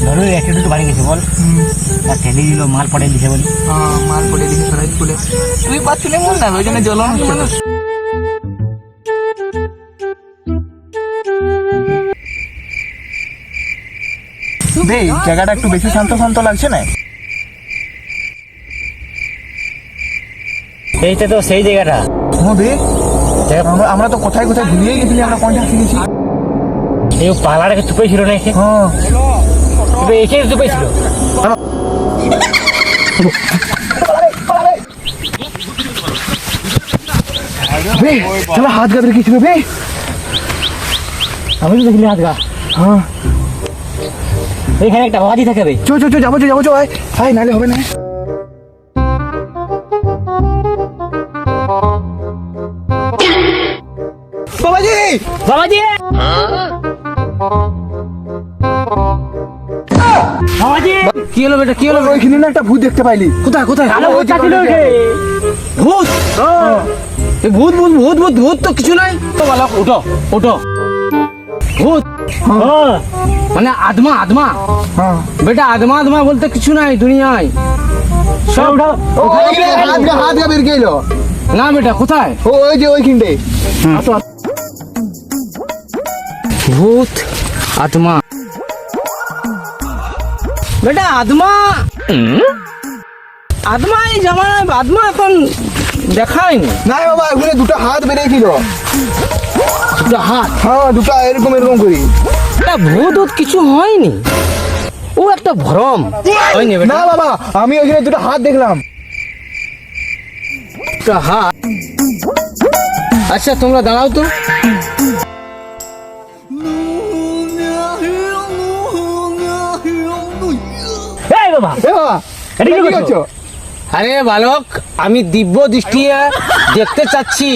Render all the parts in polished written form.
ধরো একটু একটু বাড়ি গেছে বল, আর ঠেলে দিল মাল পড়ে দিছে বলি। মাল পড়ে দিকে সরাই তুলে তুই পাচ্ছিলে মন না, ওই জন্য জ্বলন হচ্ছে। দেই জায়গাটা একটু বেশি শান্ত শান্ত লাগছে না? এইটা তো সেই জায়গাটা। হ্যাঁ বে, আমরা তো কোথায় কোথায় ভুলিয়ে গেছিলি, আমরা কোনটা শিখেছি। এই পালাটাকে চুপে ছিল না এসে, হ্যাঁ এসে চুপে ছিল। বে চলো হাত গা বের কিছু বে। আমি তো দেখলি হাত গা। হ্যাঁ এইখানে একটা বাবাজি থাকে বে। চো চো চো যাবো চো যাবো চো, আয় আয় নাহলে হবে না। বাবাজি বাবাজি, বাবাজি কি হলো বেটা, কি হলো? ওইখানে না একটা ভূত দেখতে পাইলি। কোথায় কোথায়? কালো ভূতটা ছিল ওইখানে। ভূত? এই ভূত ভূত ভূত ভূত ভূত তো কিছু নাই তো। বালক উঠো উঠো। ভূত হ্যাঁ, মানে আত্মা আত্মা হ্যাঁ বেটা, আত্মা আত্মা বলতে কিছু নাই দুনিয়ায় সব। হাত গা বের গেলো না বেটা, কোথায়? ওই যে ওইখানটে। ভূত আত্মা বেটা, আত্মা আত্মা এই জামানায় আত্মা এখন দেখায়নি। না বাবা, ওখানে দুটো হাত বেরিয়েছিল। দুটো হাত? হ্যাঁ দুটো এরকম এরকম করি। এটা ভূত ভূত কিছু হয়নি, ও একটা ভ্রম। হয়নি বেটা, না বাবা, আমি ওইখানে দুটো হাত দেখলাম। একটা হাত। আচ্ছা তোমরা দাঁড়াও তো। এই বাবা, এ বাবা এটা কি কি করছো? করছো? আরে বালক, আমি দিব্য দৃষ্টি দেখতে চাচ্ছি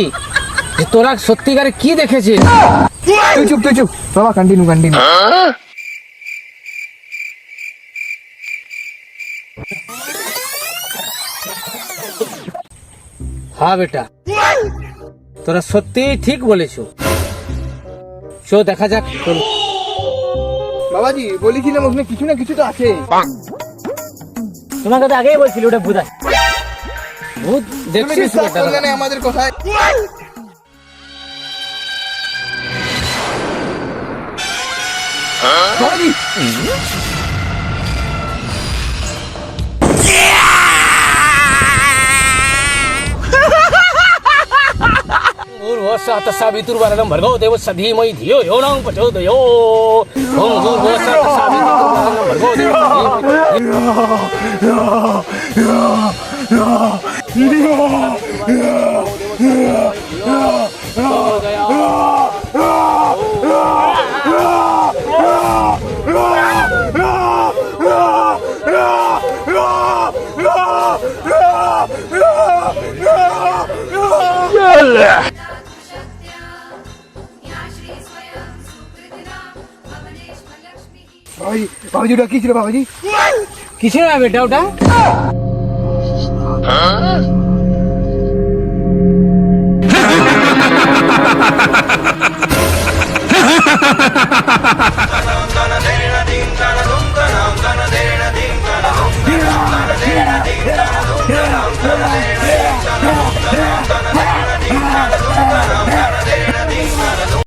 যে তোরা সত্যিকারে কি দেখেছিস। তুই চুপ তুই চুপ বাবা, কন্টিনিউ কন্টিনিউ। হ্যাঁ বেটা, তোরা সত্যিই ঠিক বলেছো। চো দেখা যাক। চলো। বাবাজি বলেছিলাম ওখানে কিছু না কিছু তো আছে। তোমাকে তো আগেই বলছিল ওটা ভূত আছে। ভূত তুমি দেখছিস বিশ্বাস বেটা? করলে না আমাদের কথায়। বাবাজি भूर्भुवस्सः तस्सावितुर्वरेण्यं भर्गो देवस्य धीमहि धियो यो नः प्रचोदयात्। ॐ भूर्भुवस्सः तस्सावितुर्वरेण्यं भर्गो देवस्य धीमहि। বাবাজি বাবাজি ওটা কি ছিল বাবাজি? কিছু না বেটা, ওটা